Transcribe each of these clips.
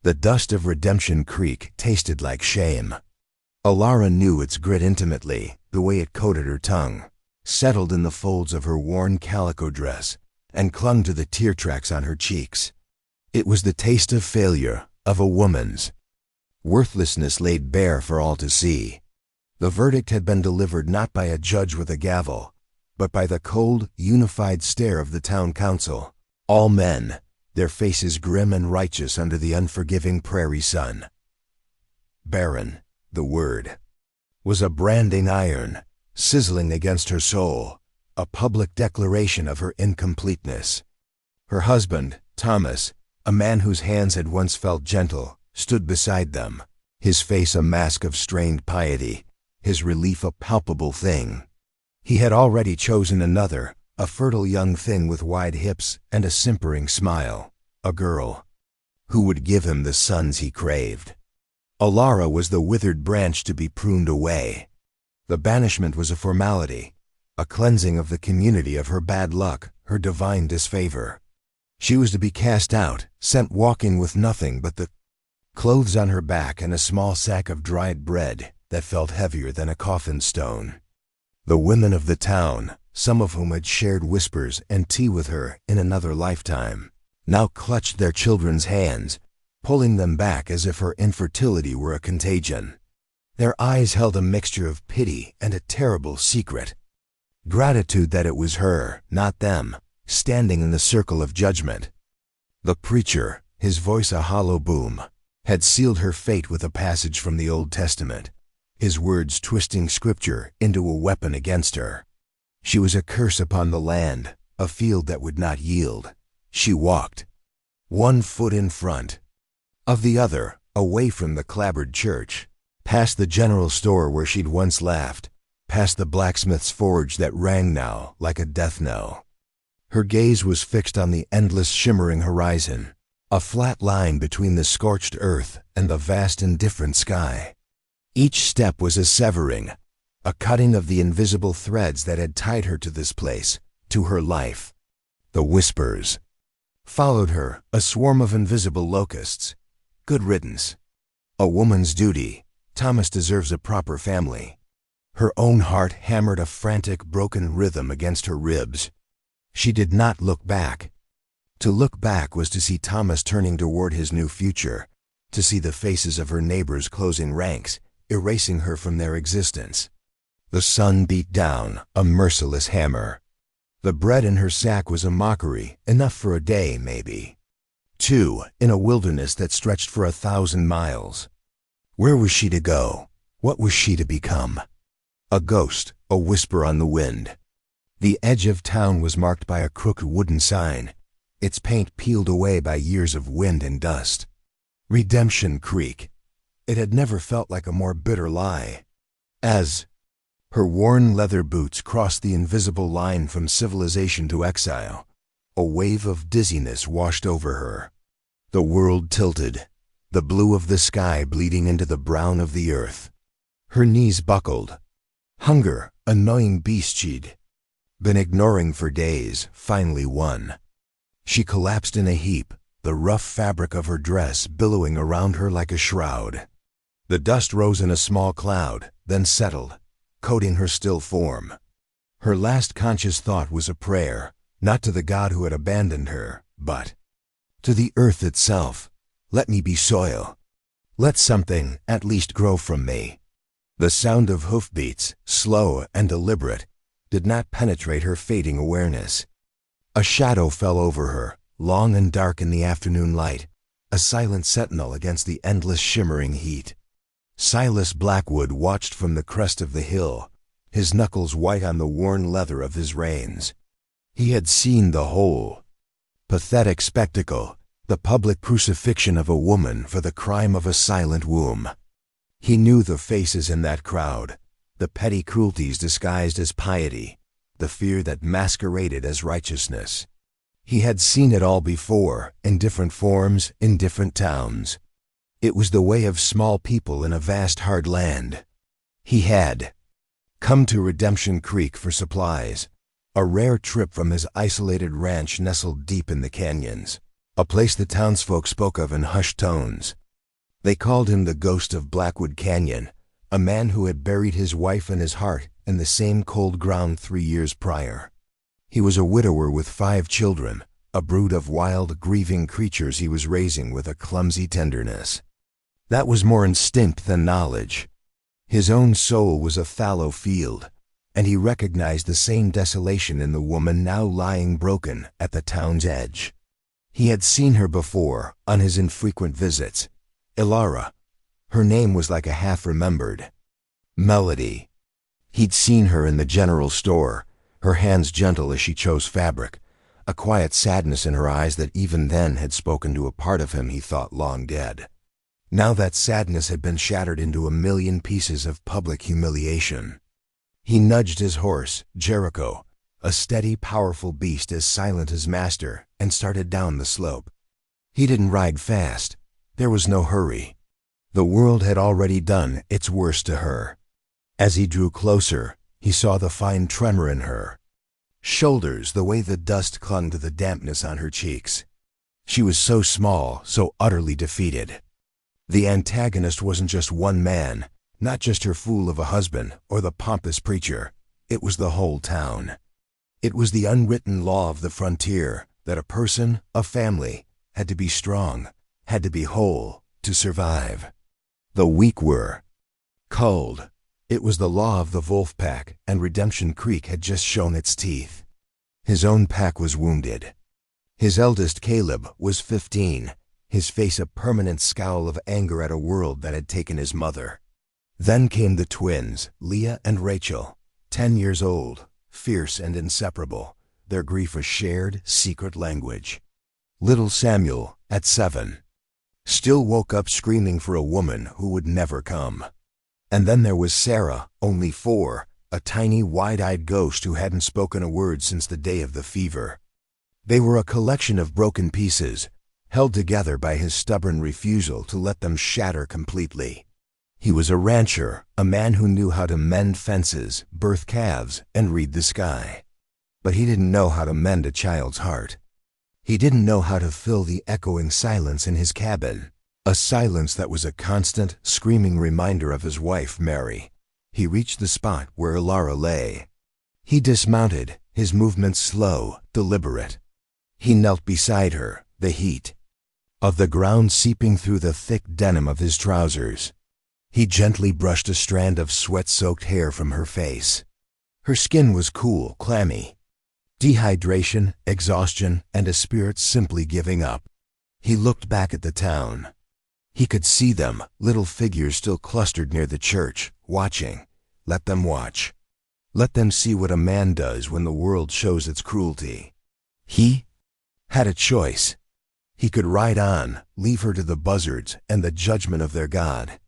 The dust of Redemption Creek tasted like shame. Alara knew its grit intimately, the way it coated her tongue, settled in the folds of her worn calico dress, and clung to the tear tracks on her cheeks. It was the taste of failure, of a woman's worthlessness laid bare for all to see. The verdict had been delivered not by a judge with a gavel, but by the cold, unified stare of the town council. All men, their faces grim and righteous under the unforgiving prairie sun. Barren, the word, was a branding iron, sizzling against her soul, a public declaration of her incompleteness. Her husband, Thomas, a man whose hands had once felt gentle, stood beside them, his face a mask of strained piety, his relief a palpable thing. He had already chosen another, a fertile young thing with wide hips and a simpering smile, a girl who would give him the sons he craved. Alara was the withered branch to be pruned away. The banishment was a formality, a cleansing of the community of her bad luck, her divine disfavor. She was to be cast out, sent walking with nothing but the clothes on her back and a small sack of dried bread that felt heavier than a coffin stone. The women of the town, some of whom had shared whispers and tea with her in another lifetime, now clutched their children's hands, pulling them back as if her infertility were a contagion. Their eyes held a mixture of pity and a terrible secret. Gratitude that it was her, not them, standing in the circle of judgment. The preacher, his voice a hollow boom, had sealed her fate with a passage from the Old Testament, his words twisting scripture into a weapon against her. She was a curse upon the land, a field that would not yield. She walked, one foot in front of the other, away from the clapboard church, past the general store where she'd once laughed, past the blacksmith's forge that rang now like a death knell. Her gaze was fixed on the endless shimmering horizon, a flat line between the scorched earth and the vast indifferent sky. Each step was a severing, a cutting of the invisible threads that had tied her to this place, to her life. The whispers followed her, a swarm of invisible locusts. Good riddance. A woman's duty. Thomas deserves a proper family. Her own heart hammered a frantic, broken rhythm against her ribs. She did not look back. To look back was to see Thomas turning toward his new future, to see the faces of her neighbors closing ranks, erasing her from their existence. The sun beat down, a merciless hammer. The bread in her sack was a mockery, enough for a day, maybe. 2, in a wilderness that stretched for 1,000 miles. Where was she to go? What was she to become? A ghost, a whisper on the wind. The edge of town was marked by a crooked wooden sign, its paint peeled away by years of wind and dust. Redemption Creek. It had never felt like a more bitter lie. As her worn leather boots crossed the invisible line from civilization to exile, a wave of dizziness washed over her. The world tilted, the blue of the sky bleeding into the brown of the earth. Her knees buckled. Hunger, annoying beast she'd been ignoring for days, finally won. She collapsed in a heap, the rough fabric of her dress billowing around her like a shroud. The dust rose in a small cloud, then settled, coating her still form. Her last conscious thought was a prayer, not to the God who had abandoned her, but to the earth itself. Let me be soil. Let something, at least, grow from me. The sound of hoofbeats, slow and deliberate, did not penetrate her fading awareness. A shadow fell over her, long and dark in the afternoon light, a silent sentinel against the endless shimmering heat. Silas Blackwood watched from the crest of the hill, his knuckles white on the worn leather of his reins. He had seen the whole pathetic spectacle, the public crucifixion of a woman for the crime of a silent womb. He knew the faces in that crowd, the petty cruelties disguised as piety, the fear that masqueraded as righteousness. He had seen it all before, in different forms, in different towns. It was the way of small people in a vast hard land. He had come to Redemption Creek for supplies, a rare trip from his isolated ranch nestled deep in the canyons. a place the townsfolk spoke of in hushed tones. They called him the ghost of Blackwood Canyon, a man who had buried his wife and his heart in the same cold ground 3 years prior. He was a widower with 5 children, a brood of wild, grieving creatures he was raising with a clumsy tenderness. That was more instinct than knowledge. His own soul was a fallow field, and he recognized the same desolation in the woman now lying broken at the town's edge. He had seen her before, on his infrequent visits. Ilara. Her name was like a half-remembered melody. He'd seen her in the general store, her hands gentle as she chose fabric, a quiet sadness in her eyes that even then had spoken to a part of him he thought long dead. Now that sadness had been shattered into a million pieces of public humiliation. He nudged his horse, Jericho, a steady, powerful beast as silent as master, and started down the slope. He didn't ride fast. There was no hurry. The world had already done its worst to her. As he drew closer, he saw the fine tremor in her shoulders, the way the dust clung to the dampness on her cheeks. She was so small, so utterly defeated. The antagonist wasn't just one man, not just her fool of a husband or the pompous preacher. It was the whole town. It was the unwritten law of the frontier that a person, a family, had to be strong, had to be whole, to survive. The weak were culled. It was the law of the wolf pack, and Redemption Creek had just shown its teeth. His own pack was wounded. His eldest, Caleb, was 15, his face a permanent scowl of anger at a world that had taken his mother. Then came the twins, Leah and Rachel, 10 years old, fierce and inseparable, their grief a shared, secret language. Little Samuel, at 7, still woke up screaming for a woman who would never come. And then there was Sarah, only 4, a tiny, wide-eyed ghost who hadn't spoken a word since the day of the fever. They were a collection of broken pieces, held together by his stubborn refusal to let them shatter completely. He was a rancher, a man who knew how to mend fences, birth calves, and read the sky. But he didn't know how to mend a child's heart. He didn't know how to fill the echoing silence in his cabin, a silence that was a constant, screaming reminder of his wife, Mary. He reached the spot where Ilara lay. He dismounted, his movements slow, deliberate. He knelt beside her, the heat of the ground seeping through the thick denim of his trousers. He gently brushed a strand of sweat-soaked hair from her face. Her skin was cool, clammy. Dehydration, exhaustion, and a spirit simply giving up. He looked back at the town. He could see them, little figures still clustered near the church, watching. Let them watch. Let them see what a man does when the world shows its cruelty. He had a choice. He could ride on, leave her to the buzzards and the judgment of their God.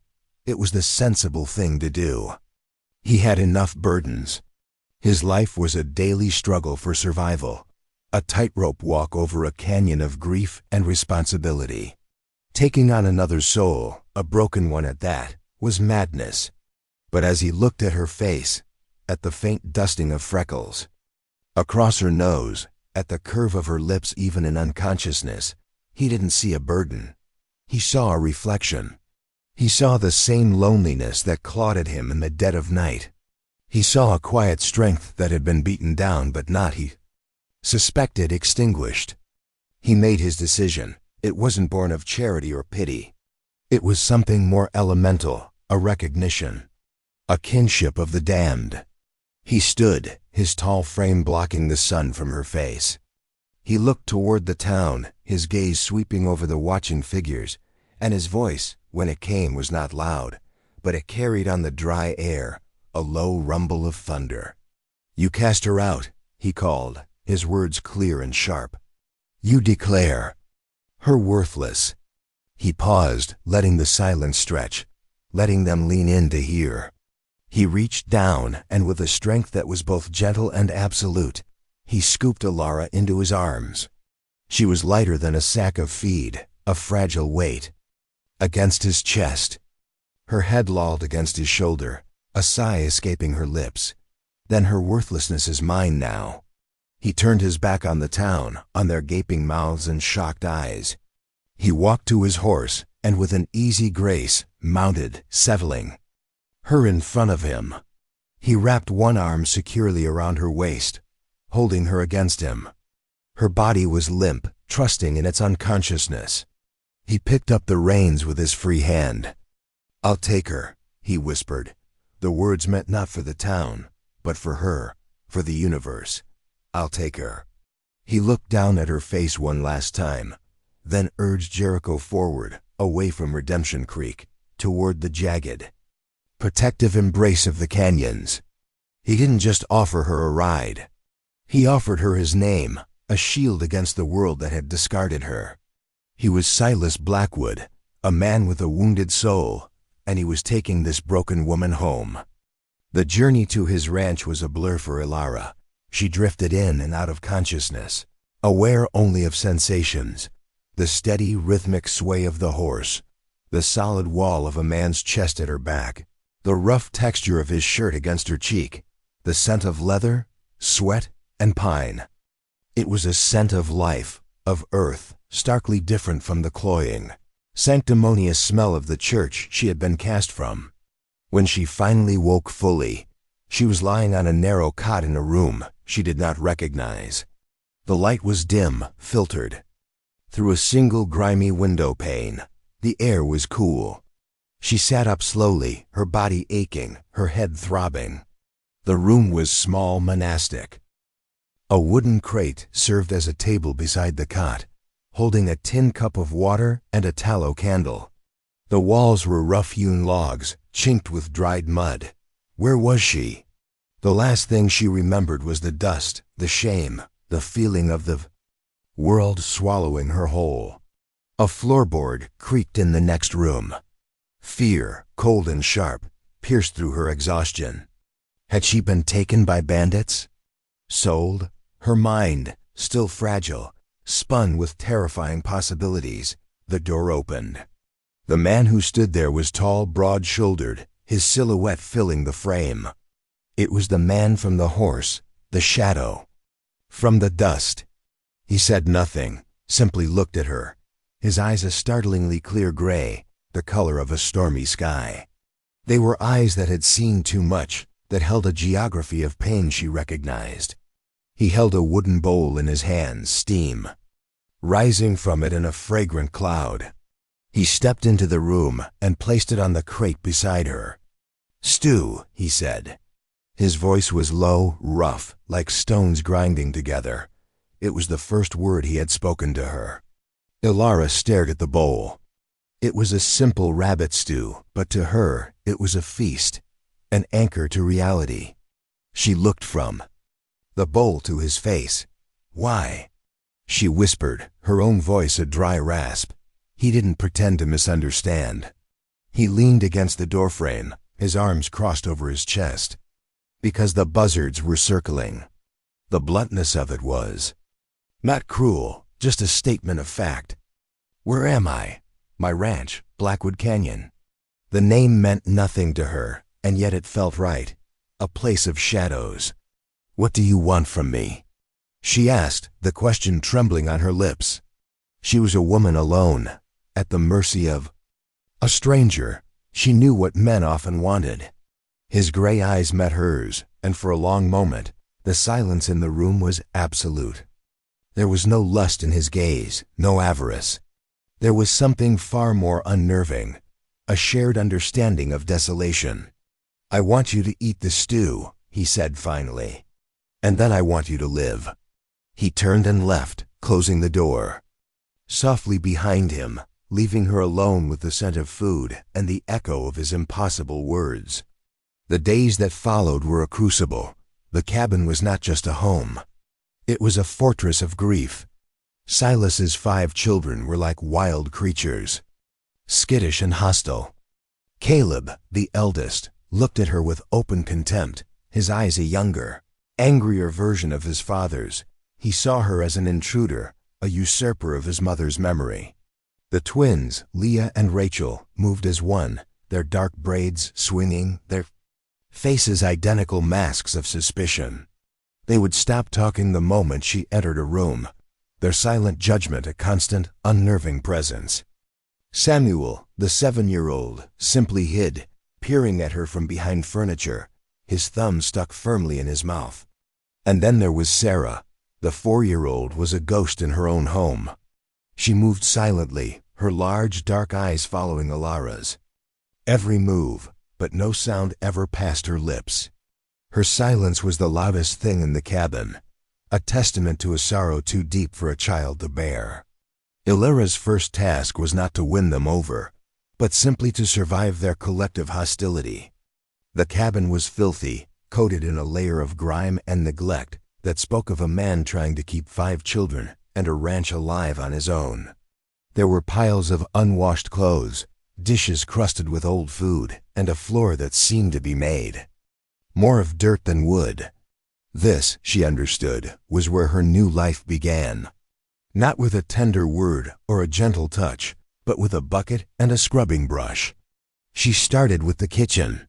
It was the sensible thing to do. He had enough burdens. His life was a daily struggle for survival, a tightrope walk over a canyon of grief and responsibility. Taking on another's soul, a broken one at that, was madness. But as he looked at her face, at the faint dusting of freckles across her nose, at the curve of her lips even in unconsciousness, he didn't see a burden. He saw a reflection. He saw the same loneliness that clawed at him in the dead of night. He saw a quiet strength that had been beaten down but not, he suspected, extinguished. He made his decision. It wasn't born of charity or pity. It was something more elemental, a recognition, a kinship of the damned. He stood, his tall frame blocking the sun from her face. He looked toward the town, his gaze sweeping over the watching figures, and his voice, when it came, was not loud, but it carried on the dry air a low rumble of thunder. "You cast her out," he called, his words clear and sharp. "You declare her worthless." He paused, letting the silence stretch, letting them lean in to hear. He reached down, and with a strength that was both gentle and absolute, he scooped Ilara into his arms. She was lighter than a sack of feed, a fragile weight. Against his chest, her head lolled against his shoulder, a sigh escaping her lips. "Then her worthlessness is mine now." He turned his back on the town, on their gaping mouths and shocked eyes. He walked to his horse, and with an easy grace, mounted, settling her in front of him. He wrapped one arm securely around her waist, holding her against him. Her body was limp, trusting in its unconsciousness. He picked up the reins with his free hand. "I'll take her," he whispered. The words meant not for the town, but for her, for the universe. "I'll take her." He looked down at her face one last time, then urged Jericho forward, away from Redemption Creek, toward the jagged, protective embrace of the canyons. He didn't just offer her a ride. He offered her his name, a shield against the world that had discarded her. He was Silas Blackwood, a man with a wounded soul, and he was taking this broken woman home. The journey to his ranch was a blur for Ilara. She drifted in and out of consciousness, aware only of sensations, the steady rhythmic sway of the horse, the solid wall of a man's chest at her back, the rough texture of his shirt against her cheek, the scent of leather, sweat, and pine. It was a scent of life, of earth, starkly different from the cloying, sanctimonious smell of the church she had been cast from. When she finally woke fully, she was lying on a narrow cot in a room she did not recognize. The light was dim, filtered. Through a single grimy window pane, the air was cool. She sat up slowly, her body aching, her head throbbing. The room was small, monastic. A wooden crate served as a table beside the cot, holding a tin cup of water and a tallow candle. The walls were rough-hewn logs, chinked with dried mud. Where was she? The last thing she remembered was the dust, the shame, the feeling of the world swallowing her whole. A floorboard creaked in the next room. Fear, cold and sharp, pierced through her exhaustion. Had she been taken by bandits? Sold? Her mind, still fragile, spun with terrifying possibilities. The door opened. The man who stood there was tall, broad-shouldered, his silhouette filling the frame. It was the man from the horse, the shadow. From the dust. He said nothing, simply looked at her, his eyes a startlingly clear gray, the color of a stormy sky. They were eyes that had seen too much, that held a geography of pain she recognized. He held a wooden bowl in his hands, steam rising from it in a fragrant cloud. He stepped into the room and placed it on the crate beside her. "Stew," he said. His voice was low, rough, like stones grinding together. It was the first word he had spoken to her. Ilara stared at the bowl. It was a simple rabbit stew, but to her it was a feast, an anchor to reality. She looked from the bowl to his face. "Why?" she whispered, her own voice a dry rasp. He didn't pretend to misunderstand. He leaned against the doorframe, his arms crossed over his chest. Because the buzzards were circling. The bluntness of it was not cruel, just a statement of fact. "Where am I?" "My ranch, Blackwood Canyon." The name meant nothing to her, and yet it felt right. A place of shadows. "What do you want from me?" she asked, the question trembling on her lips. She was a woman alone, at the mercy of a stranger. She knew what men often wanted. His gray eyes met hers, and for a long moment, the silence in the room was absolute. There was no lust in his gaze, no avarice. There was something far more unnerving, a shared understanding of desolation. "I want you to eat the stew," he said finally. "And then I want you to live." He turned and left, closing the door. Softly behind him, leaving her alone with the scent of food and the echo of his impossible words. The days that followed were a crucible. The cabin was not just a home. It was a fortress of grief. Silas's 5 children were like wild creatures, skittish and hostile. Caleb, the eldest, looked at her with open contempt, his eyes a younger, angrier version of his father's. He saw her as an intruder, a usurper of his mother's memory. The twins, Leah and Rachel, moved as one, their dark braids swinging, their faces identical masks of suspicion. They would stop talking the moment she entered a room, their silent judgment a constant, unnerving presence. Samuel, the 7-year-old, simply hid, peering at her from behind furniture, his thumb stuck firmly in his mouth. And then there was Sarah. The 4-year-old was a ghost in her own home. She moved silently, her large, dark eyes following Alara's every move, but no sound ever passed her lips. Her silence was the loudest thing in the cabin, a testament to a sorrow too deep for a child to bear. Illyra's first task was not to win them over, but simply to survive their collective hostility. The cabin was filthy, coated in a layer of grime and neglect that spoke of a man trying to keep 5 children and a ranch alive on his own. There were piles of unwashed clothes, dishes crusted with old food, and a floor that seemed to be made more of dirt than wood. This, she understood, was where her new life began. Not with a tender word or a gentle touch, but with a bucket and a scrubbing brush. She started with the kitchen.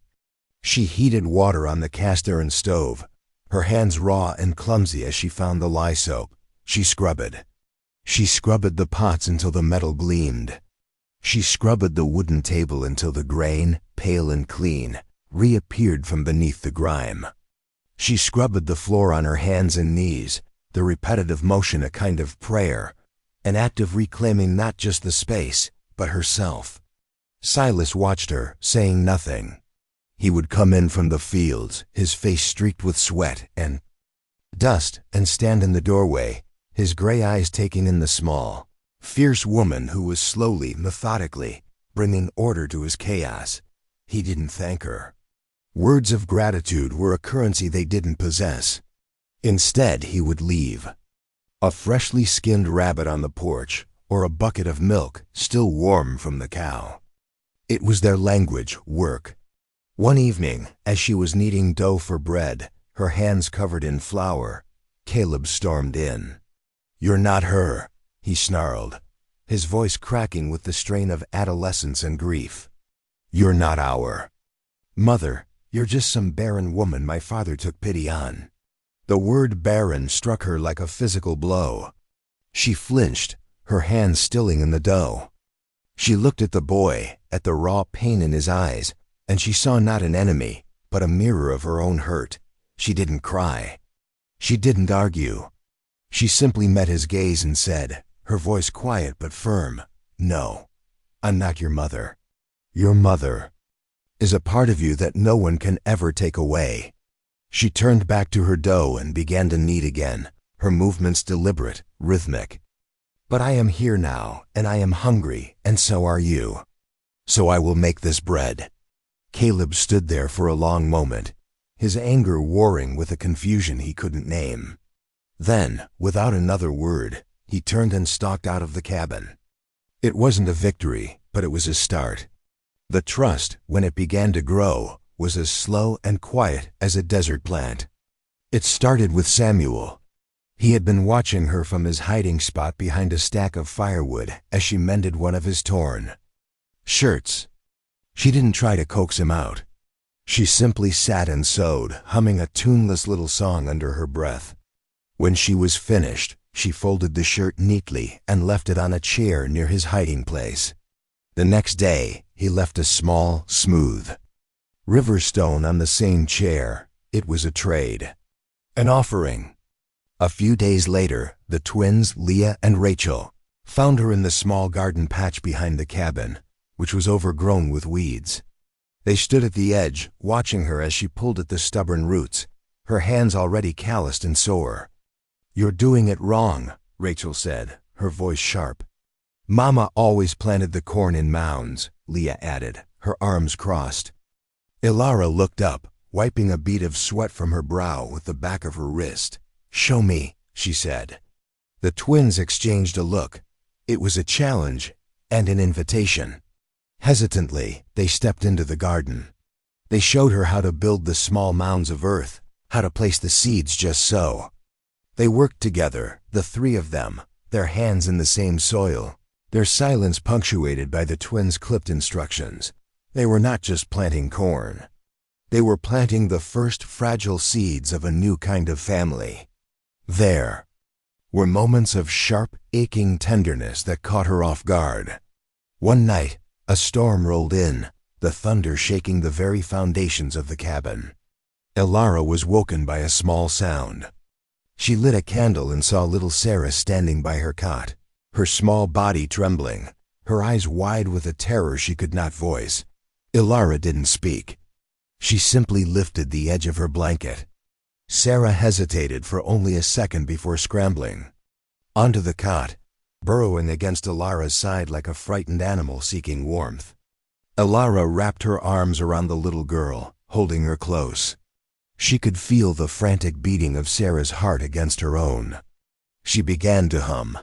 She heated water on the cast-iron stove, her hands raw and clumsy as she found the lye soap. She scrubbed. She scrubbed the pots until the metal gleamed. She scrubbed the wooden table until the grain, pale and clean, reappeared from beneath the grime. She scrubbed the floor on her hands and knees, the repetitive motion a kind of prayer, an act of reclaiming not just the space, but herself. Silas watched her, saying nothing. He would come in from the fields, his face streaked with sweat and dust, and stand in the doorway, his gray eyes taking in the small, fierce woman who was slowly, methodically, bringing order to his chaos. He didn't thank her. Words of gratitude were a currency they didn't possess. Instead, he would leave. A freshly skinned rabbit on the porch, or a bucket of milk, still warm from the cow. It was their language, work. One evening, as she was kneading dough for bread, her hands covered in flour, Caleb stormed in. "You're not her," he snarled, his voice cracking with the strain of adolescence and grief. "You're not our mother. You're just some barren woman my father took pity on." The word barren struck her like a physical blow. She flinched, her hands stilling in the dough. She looked at the boy, at the raw pain in his eyes, and she saw not an enemy, but a mirror of her own hurt. She didn't cry. She didn't argue. She simply met his gaze and said, her voice quiet but firm, "No, I'm not your mother. Your mother is a part of you that no one can ever take away." She turned back to her dough and began to knead again, her movements deliberate, rhythmic. "But I am here now, and I am hungry, and so are you. So I will make this bread." Caleb stood there for a long moment, his anger warring with a confusion he couldn't name. Then, without another word, he turned and stalked out of the cabin. It wasn't a victory, but it was a start. The trust, when it began to grow, was as slow and quiet as a desert plant. It started with Samuel. He had been watching her from his hiding spot behind a stack of firewood as she mended one of his torn shirts. She didn't try to coax him out. She simply sat and sewed, humming a tuneless little song under her breath. When she was finished, she folded the shirt neatly and left it on a chair near his hiding place. The next day, he left a small, smooth river stone on the same chair. It was a trade, an offering. A few days later, the twins, Leah and Rachel, found her in the small garden patch behind the cabin, which was overgrown with weeds. They stood at the edge, watching her as she pulled at the stubborn roots, her hands already calloused and sore. "You're doing it wrong," Rachel said, her voice sharp. "Mama always planted the corn in mounds," Leah added, her arms crossed. Illyra looked up, wiping a bead of sweat from her brow with the back of her wrist. "Show me," she said. The twins exchanged a look. It was a challenge and an invitation. Hesitantly, they stepped into the garden. They showed her how to build the small mounds of earth, how to place the seeds just so. They worked together, the three of them, their hands in the same soil, their silence punctuated by the twins' clipped instructions. They were not just planting corn. They were planting the first fragile seeds of a new kind of family. There were moments of sharp, aching tenderness that caught her off guard. One night, a storm rolled in, the thunder shaking the very foundations of the cabin. Elara was woken by a small sound. She lit a candle and saw little Sarah standing by her cot, her small body trembling, her eyes wide with a terror she could not voice. Elara didn't speak. She simply lifted the edge of her blanket. Sarah hesitated for only a second before scrambling onto the cot, burrowing against Elara's side like a frightened animal seeking warmth. Elara wrapped her arms around the little girl, holding her close. She could feel the frantic beating of Sarah's heart against her own. She began to hum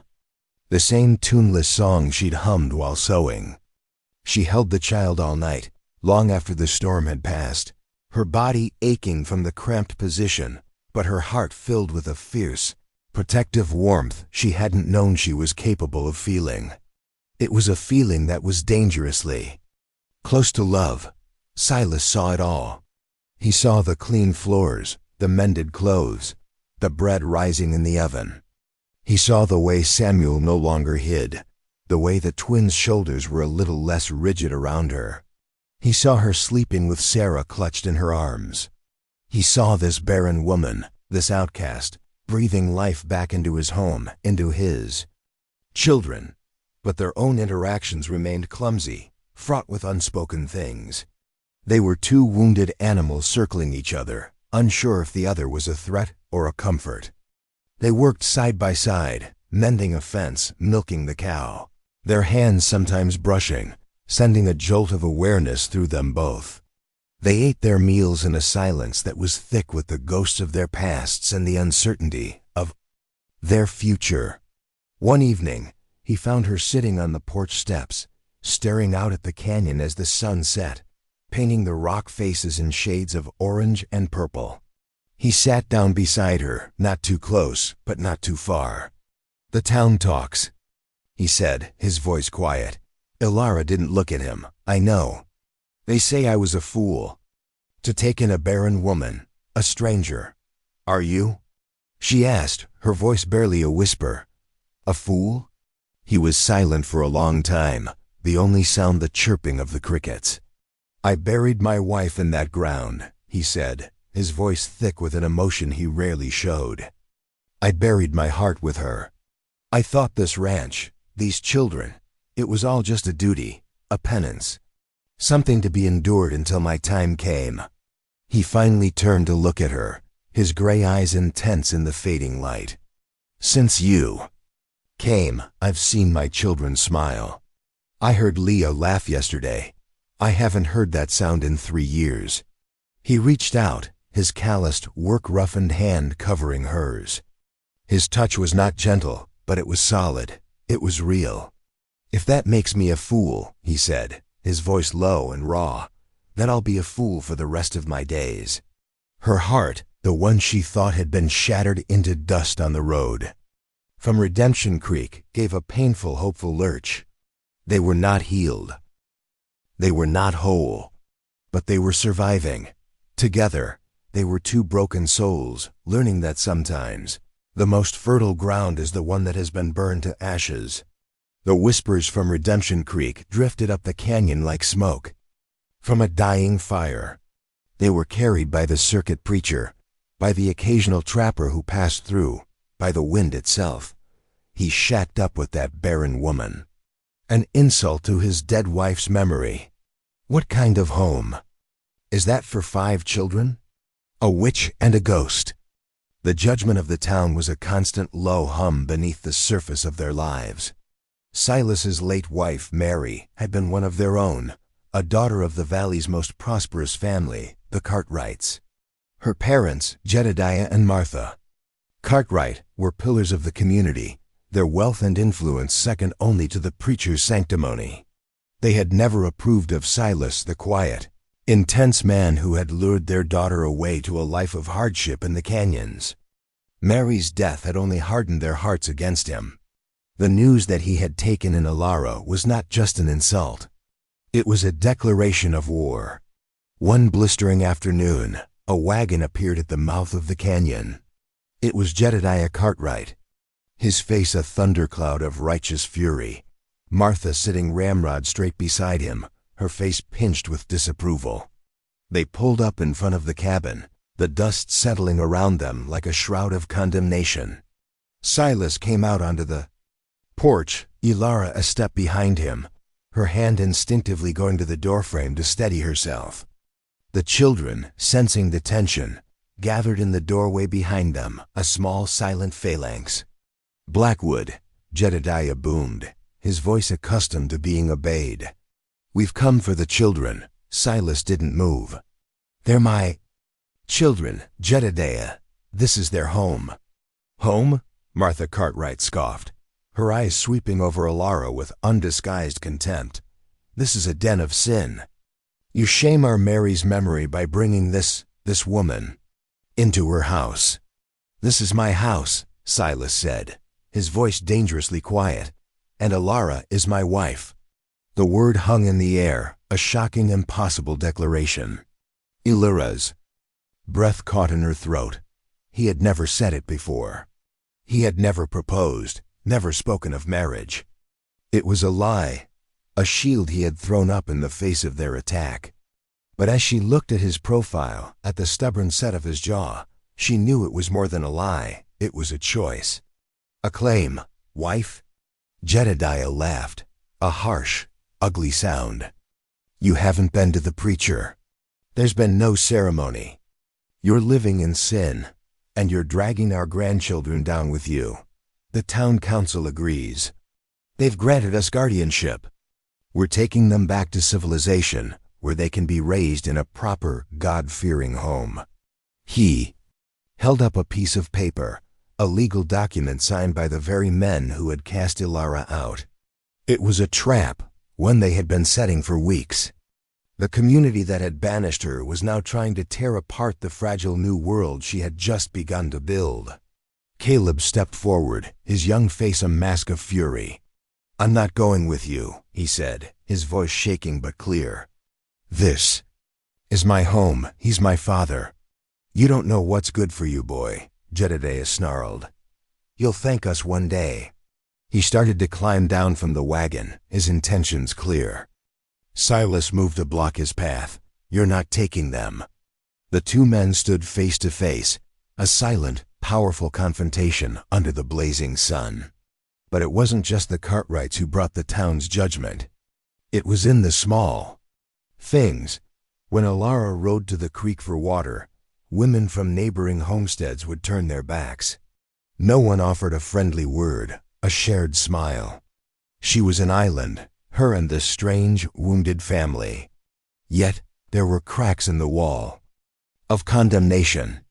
the same tuneless song she'd hummed while sewing. She held the child all night, long after the storm had passed, her body aching from the cramped position, but her heart filled with a fierce, protective warmth she hadn't known she was capable of feeling. It was a feeling that was dangerously close to love. Silas saw it all. He saw the clean floors, the mended clothes, the bread rising in the oven. He saw the way Samuel no longer hid, the way the twins' shoulders were a little less rigid around her. He saw her sleeping with Sarah clutched in her arms. He saw this barren woman, this outcast, breathing life back into his home, into his children. But their own interactions remained clumsy, fraught with unspoken things. They were two wounded animals circling each other, unsure if the other was a threat or a comfort. They worked side by side, mending a fence, milking the cow, their hands sometimes brushing, sending a jolt of awareness through them both. They ate their meals in a silence that was thick with the ghosts of their pasts and the uncertainty of their future. One evening, he found her sitting on the porch steps, staring out at the canyon as the sun set, painting the rock faces in shades of orange and purple. He sat down beside her, not too close, but not too far. "The town talks," he said, his voice quiet. Elara didn't look at him. "I know. They say I was a fool to take in a barren woman, a stranger. Are you?" she asked, her voice barely a whisper. "A fool?" He was silent for a long time, the only sound the chirping of the crickets. "I buried my wife in that ground," he said, his voice thick with an emotion he rarely showed. "I buried my heart with her. I thought this ranch, these children, it was all just a duty, a penance, something to be endured until my time came." He finally turned to look at her, his gray eyes intense in the fading light. "Since you came, I've seen my children smile. I heard Leah laugh yesterday. I haven't heard that sound in 3 years." He reached out, his calloused, work-roughened hand covering hers. His touch was not gentle, but it was solid. It was real. "If that makes me a fool," he said, his voice low and raw, "then I'll be a fool for the rest of my days." Her heart, the one she thought had been shattered into dust on the road from Redemption Creek, gave a painful, hopeful lurch. They were not healed. They were not whole. But they were surviving. Together, they were two broken souls, learning that sometimes the most fertile ground is the one that has been burned to ashes. The whispers from Redemption Creek drifted up the canyon like smoke from a dying fire. They were carried by the circuit preacher, by the occasional trapper who passed through, by the wind itself. He shacked up with that barren woman. An insult to his dead wife's memory. What kind of home is that for 5 children? A witch and a ghost. The judgment of the town was a constant low hum beneath the surface of their lives. Silas's late wife, Mary, had been one of their own, a daughter of the valley's most prosperous family, the Cartwrights. Her parents, Jedediah and Martha Cartwright, were pillars of the community, their wealth and influence second only to the preacher's sanctimony. They had never approved of Silas, the quiet, intense man who had lured their daughter away to a life of hardship in the canyons. Mary's death had only hardened their hearts against him. The news that he had taken in Elara was not just an insult. It was a declaration of war. One blistering afternoon, a wagon appeared at the mouth of the canyon. It was Jedediah Cartwright, his face a thundercloud of righteous fury. Martha sitting ramrod straight beside him, her face pinched with disapproval. They pulled up in front of the cabin, the dust settling around them like a shroud of condemnation. Silas came out onto the porch, Elara a step behind him, her hand instinctively going to the doorframe to steady herself. The children, sensing the tension, gathered in the doorway behind them, a small silent phalanx. "Blackwood," Jedediah boomed, his voice accustomed to being obeyed. "We've come for the children." Silas didn't move. "They're my children, Jedediah. This is their home." "Home?" Martha Cartwright scoffed, her eyes sweeping over Elara with undisguised contempt. "This is a den of sin. You shame our Mary's memory by bringing this woman into her house." "This is my house," Silas said, his voice dangerously quiet, "and Elara is my wife." The word hung in the air, a shocking, impossible declaration. Elara's breath caught in her throat. He had never said it before. He had never proposed, never spoken of marriage. It was a lie, a shield he had thrown up in the face of their attack. But as she looked at his profile, at the stubborn set of his jaw, she knew it was more than a lie, it was a choice. A claim. Wife? Jedediah laughed, a harsh, ugly sound. "You haven't been to the preacher. There's been no ceremony. You're living in sin, and you're dragging our grandchildren down with you. The town council agrees. They've granted us guardianship. We're taking them back to civilization, where they can be raised in a proper, God-fearing home." He held up a piece of paper, a legal document signed by the very men who had cast Elara out. It was a trap, one they had been setting for weeks. The community that had banished her was now trying to tear apart the fragile new world she had just begun to build. Caleb stepped forward, his young face a mask of fury. "I'm not going with you," he said, his voice shaking but clear. "This is my home. He's my father. You don't know what's good for you, boy," Jedediah snarled. "You'll thank us one day." He started to climb down from the wagon, his intentions clear. Silas moved to block his path. "You're not taking them." The two men stood face to face, a silent, powerful confrontation under the blazing sun. But it wasn't just the Cartwrights who brought the town's judgment. It was in the small things. When Elara rode to the creek for water, women from neighboring homesteads would turn their backs. No one offered a friendly word, a shared smile. She was an island, her and this strange, wounded family. Yet there were cracks in the wall of condemnation.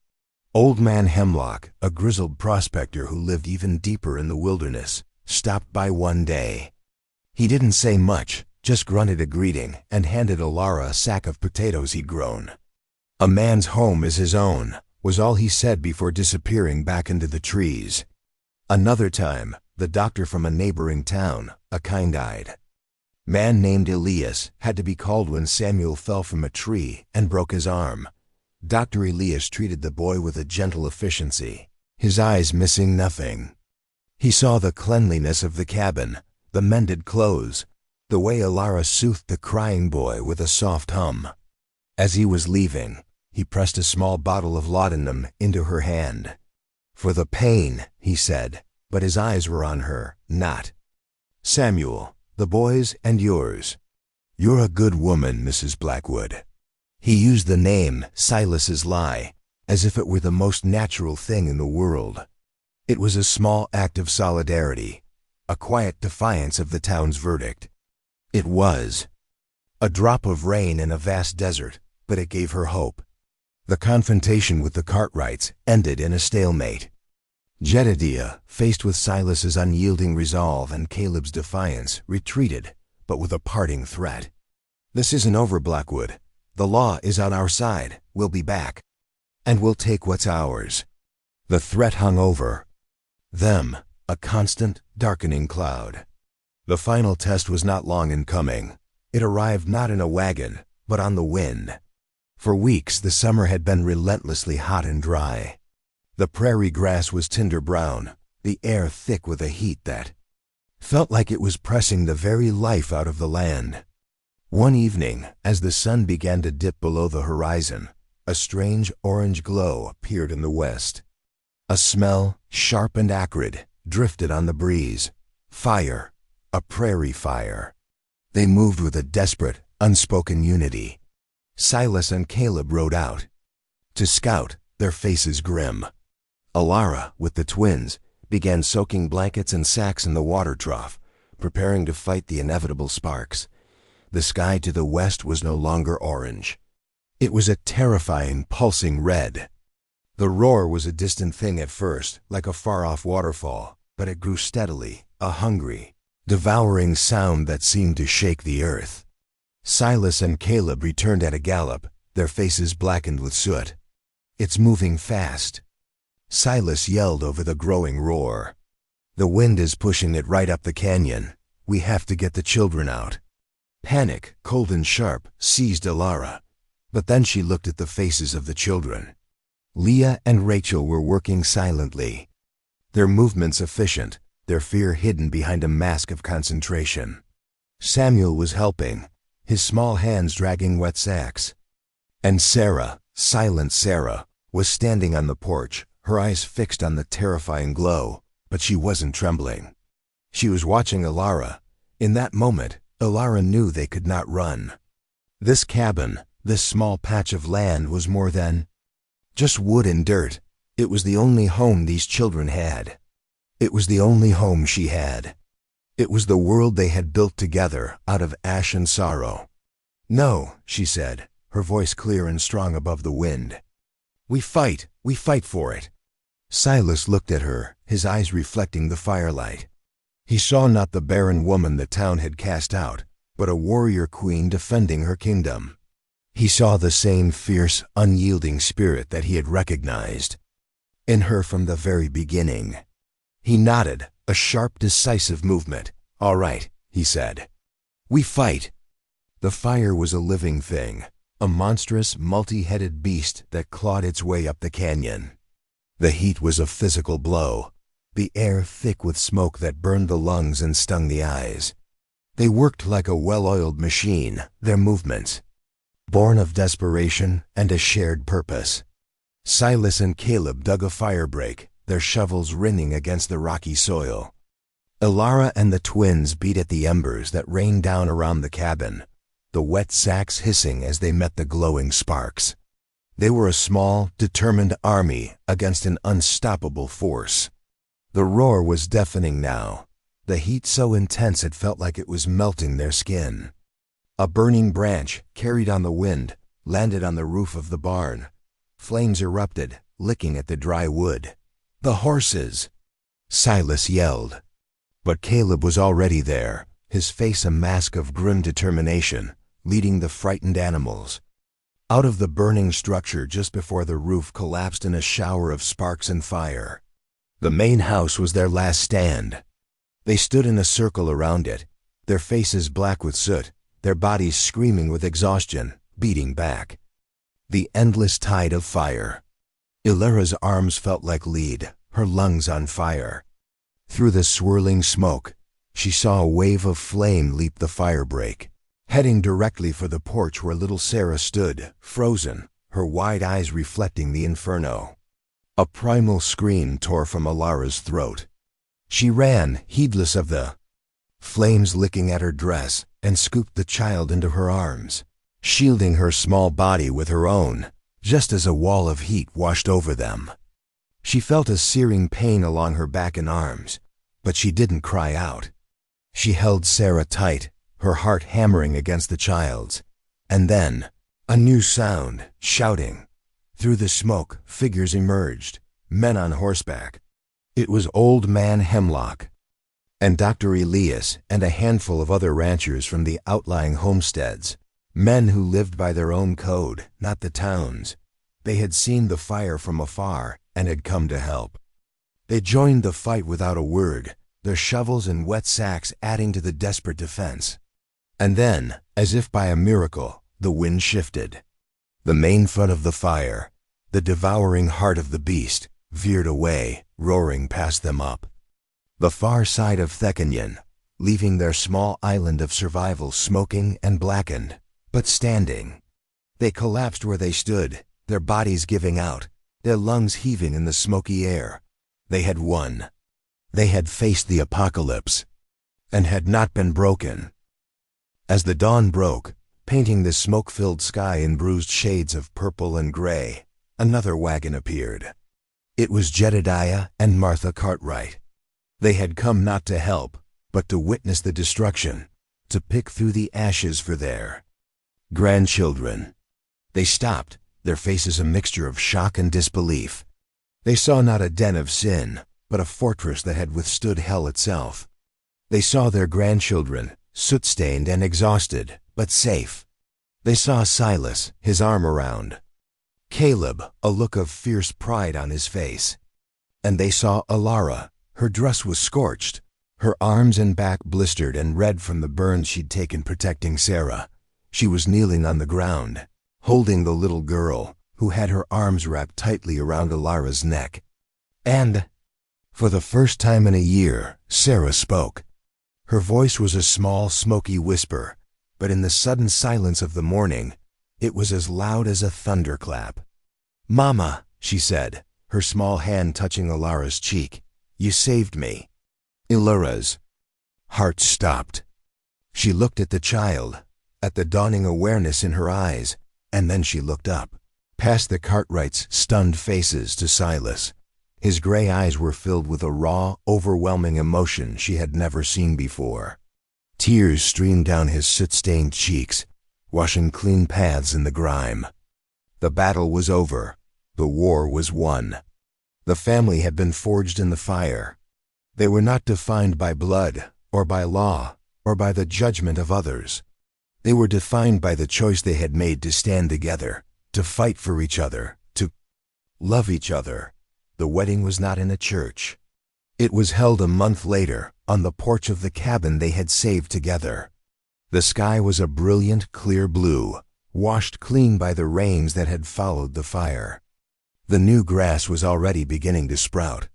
Old Man Hemlock, a grizzled prospector who lived even deeper in the wilderness, stopped by one day. He didn't say much, just grunted a greeting and handed Elara a sack of potatoes he'd grown. "A man's home is his own," was all he said before disappearing back into the trees. Another time, the doctor from a neighboring town, a kind-eyed man named Elias, had to be called when Samuel fell from a tree and broke his arm. Dr. Elias treated the boy with a gentle efficiency, his eyes missing nothing. He saw the cleanliness of the cabin, the mended clothes, the way Elara soothed the crying boy with a soft hum. As he was leaving, he pressed a small bottle of laudanum into her hand. "For the pain," he said, but his eyes were on her, not Samuel, the boy's and yours. "You're a good woman, Mrs. Blackwood." He used the name, Silas's lie, as if it were the most natural thing in the world. It was a small act of solidarity, a quiet defiance of the town's verdict. It was a drop of rain in a vast desert, but it gave her hope. The confrontation with the Cartwrights ended in a stalemate. Jedediah, faced with Silas's unyielding resolve and Caleb's defiance, retreated, but with a parting threat. "This isn't over, Blackwood. The law is on our side. We'll be back. And we'll take what's ours." The threat hung over them, a constant, darkening cloud. The final test was not long in coming. It arrived not in a wagon, but on the wind. For weeks, the summer had been relentlessly hot and dry. The prairie grass was tinder brown, the air thick with a heat that felt like it was pressing the very life out of the land. One evening, as the sun began to dip below the horizon, a strange orange glow appeared in the west. A smell, sharp and acrid, drifted on the breeze. Fire, a prairie fire. They moved with a desperate, unspoken unity. Silas and Caleb rode out to scout, their faces grim. Alara, with the twins, began soaking blankets and sacks in the water trough, preparing to fight the inevitable sparks. The sky to the west was no longer orange. It was a terrifying, pulsing red. The roar was a distant thing at first, like a far-off waterfall, but it grew steadily, a hungry, devouring sound that seemed to shake the earth. Silas and Caleb returned at a gallop, their faces blackened with soot. "It's moving fast." Silas yelled over the growing roar. "The wind is pushing it right up the canyon. We have to get the children out." Panic, cold and sharp, seized Alara. But then she looked at the faces of the children. Leah and Rachel were working silently, their movements efficient, their fear hidden behind a mask of concentration. Samuel was helping, his small hands dragging wet sacks. And Sarah, silent Sarah, was standing on the porch, her eyes fixed on the terrifying glow, but she wasn't trembling. She was watching Alara. In that moment, Alara knew they could not run. This cabin, this small patch of land, was more than just wood and dirt. It was the only home these children had. It was the only home she had. It was the world they had built together out of ash and sorrow. "No," she said, her voice clear and strong above the wind. We fight for it." Silas looked at her, his eyes reflecting the firelight. He saw not the barren woman the town had cast out, but a warrior queen defending her kingdom. He saw the same fierce, unyielding spirit that he had recognized in her from the very beginning. He nodded, a sharp, decisive movement. "All right," he said. "We fight." The fire was a living thing, a monstrous, multi-headed beast that clawed its way up the canyon. The heat was a physical blow, the air thick with smoke that burned the lungs and stung the eyes. They worked like a well-oiled machine, their movements born of desperation and a shared purpose. Silas and Caleb dug a fire break, their shovels rinning against the rocky soil. Alara and the twins beat at the embers that rained down around the cabin, the wet sacks hissing as they met the glowing sparks. They were a small, determined army against an unstoppable force. The roar was deafening now, the heat so intense it felt like it was melting their skin. A burning branch, carried on the wind, landed on the roof of the barn. Flames erupted, licking at the dry wood. "The horses!" Silas yelled. But Caleb was already there, his face a mask of grim determination, leading the frightened animals. Out of the burning structure just before the roof collapsed in a shower of sparks and fire. The main house was their last stand. They stood in a circle around it, their faces black with soot, their bodies screaming with exhaustion, beating back. The endless tide of fire. Ilara's arms felt like lead, her lungs on fire. Through the swirling smoke, she saw a wave of flame leap the fire break, heading directly for the porch where little Sarah stood, frozen, her wide eyes reflecting the inferno. A primal scream tore from Alara's throat. She ran, heedless of the flames licking at her dress, and scooped the child into her arms, shielding her small body with her own, just as a wall of heat washed over them. She felt a searing pain along her back and arms, but she didn't cry out. She held Sarah tight, her heart hammering against the child's. And then, a new sound, shouting. Through the smoke, figures emerged, men on horseback. It was Old Man Hemlock and Dr. Elias and a handful of other ranchers from the outlying homesteads, men who lived by their own code, not the town's. They had seen the fire from afar and had come to help. They joined the fight without a word, their shovels and wet sacks adding to the desperate defense. And then, as if by a miracle, the wind shifted. The main front of the fire, the devouring heart of the beast, veered away, roaring past them up the far side of Thekanyan, leaving their small island of survival smoking and blackened, but standing. They collapsed where they stood, their bodies giving out, their lungs heaving in the smoky air. They had won. They had faced the apocalypse, and had not been broken. As the dawn broke, painting the smoke-filled sky in bruised shades of purple and gray, another wagon appeared. It was Jedediah and Martha Cartwright. They had come not to help, but to witness the destruction, to pick through the ashes for their grandchildren. They stopped, their faces a mixture of shock and disbelief. They saw not a den of sin, but a fortress that had withstood hell itself. They saw their grandchildren, soot-stained and exhausted, but safe. They saw Silas, his arm around Caleb, a look of fierce pride on his face. And they saw Alara. Her dress was scorched, her arms and back blistered and red from the burns she'd taken protecting Sarah. She was kneeling on the ground, holding the little girl, who had her arms wrapped tightly around Alara's neck. And, for the first time in a year, Sarah spoke. Her voice was a small, smoky whisper, but in the sudden silence of the morning, it was as loud as a thunderclap. "Mama," she said, her small hand touching Alara's cheek, "you saved me." Alara's heart stopped. She looked at the child, at the dawning awareness in her eyes, and then she looked up, past the Cartwrights' stunned faces to Silas. His gray eyes were filled with a raw, overwhelming emotion she had never seen before. Tears streamed down his soot-stained cheeks, washing clean paths in the grime. The battle was over. The war was won. The family had been forged in the fire. They were not defined by blood, or by law, or by the judgment of others. They were defined by the choice they had made to stand together, to fight for each other, to love each other. The wedding was not in a church. It was held a month later, on the porch of the cabin they had saved together. The sky was a brilliant, clear blue, washed clean by the rains that had followed the fire. The new grass was already beginning to sprout,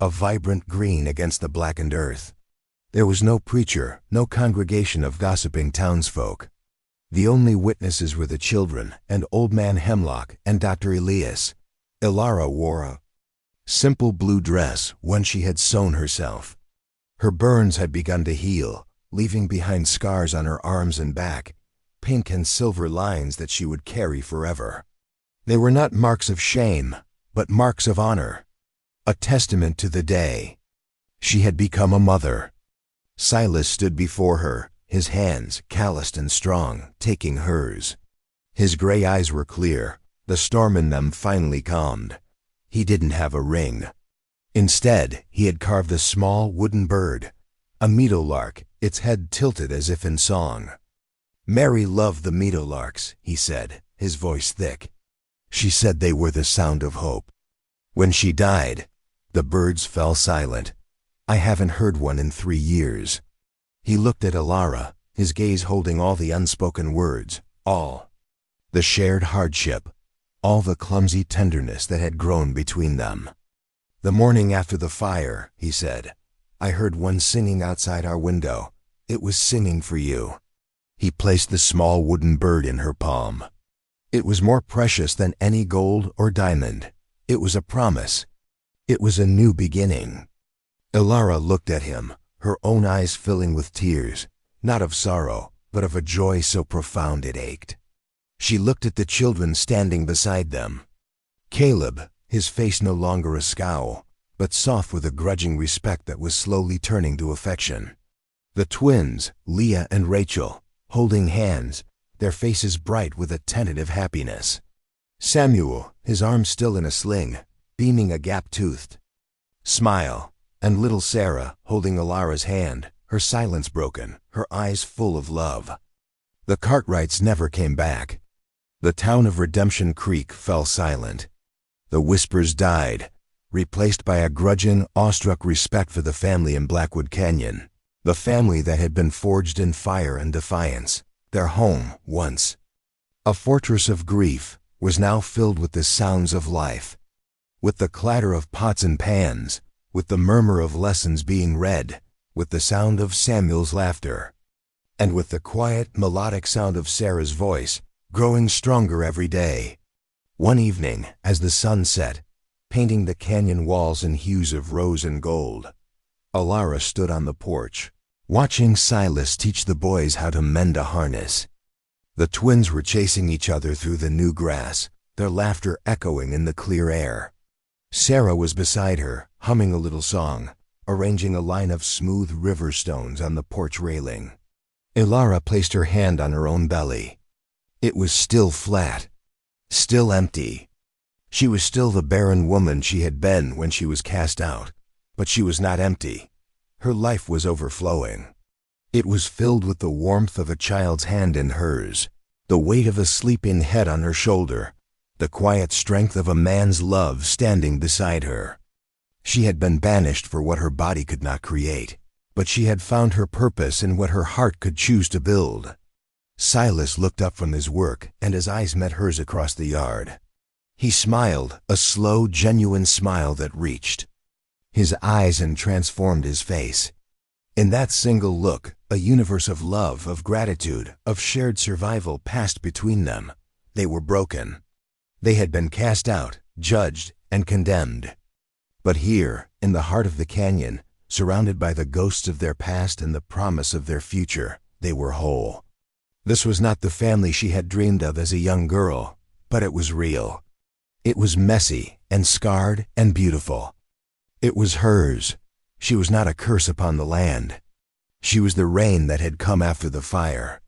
a vibrant green against the blackened earth. There was no preacher, no congregation of gossiping townsfolk. The only witnesses were the children and Old Man Hemlock and Dr. Elias. Alara wore a simple blue dress, one she had sewn herself. Her burns had begun to heal, leaving behind scars on her arms and back, pink and silver lines that she would carry forever. They were not marks of shame, but marks of honor, a testament to the day. She had become a mother. Silas stood before her, his hands, calloused and strong, taking hers. His gray eyes were clear, the storm in them finally calmed. He didn't have a ring. Instead, he had carved a small wooden bird, a meadowlark, its head tilted as if in song. "Mary loved the meadowlarks," he said, his voice thick. "She said they were the sound of hope. When she died, the birds fell silent. I haven't heard one in 3 years." He looked at Alara, his gaze holding all the unspoken words, all the shared hardship, all the clumsy tenderness that had grown between them. "The morning after the fire," he said, "I heard one singing outside our window. It was singing for you." He placed the small wooden bird in her palm. It was more precious than any gold or diamond. It was a promise. It was a new beginning. Alara looked at him, her own eyes filling with tears, not of sorrow, but of a joy so profound it ached. She looked at the children standing beside them. Caleb, his face no longer a scowl, but soft with a grudging respect that was slowly turning to affection. The twins, Leah and Rachel, holding hands, their faces bright with a tentative happiness. Samuel, his arm still in a sling, beaming a gap-toothed smile, and little Sarah, holding Alara's hand, her silence broken, her eyes full of love. The Cartwrights never came back. The town of Redemption Creek fell silent. The whispers died, replaced by a grudging, awestruck respect for the family in Blackwood Canyon, the family that had been forged in fire and defiance, their home once. A fortress of grief, was now filled with the sounds of life, with the clatter of pots and pans, with the murmur of lessons being read, with the sound of Samuel's laughter, and with the quiet, melodic sound of Sarah's voice, growing stronger every day. One evening, as the sun set, painting the canyon walls in hues of rose and gold, Alara stood on the porch, watching Silas teach the boys how to mend a harness. The twins were chasing each other through the new grass, their laughter echoing in the clear air. Sarah was beside her, humming a little song, arranging a line of smooth river stones on the porch railing. Alara placed her hand on her own belly. It was still flat, still empty. She was still the barren woman she had been when she was cast out, but she was not empty. Her life was overflowing. It was filled with the warmth of a child's hand in hers, the weight of a sleeping head on her shoulder, the quiet strength of a man's love standing beside her. She had been banished for what her body could not create, but she had found her purpose in what her heart could choose to build. Silas looked up from his work, and his eyes met hers across the yard. He smiled, a slow, genuine smile that reached his eyes and transformed his face. In that single look, a universe of love, of gratitude, of shared survival passed between them. They were broken. They had been cast out, judged, and condemned. But here, in the heart of the canyon, surrounded by the ghosts of their past and the promise of their future, they were whole. This was not the family she had dreamed of as a young girl, but it was real. It was messy and scarred and beautiful. It was hers. She was not a curse upon the land. She was the rain that had come after the fire.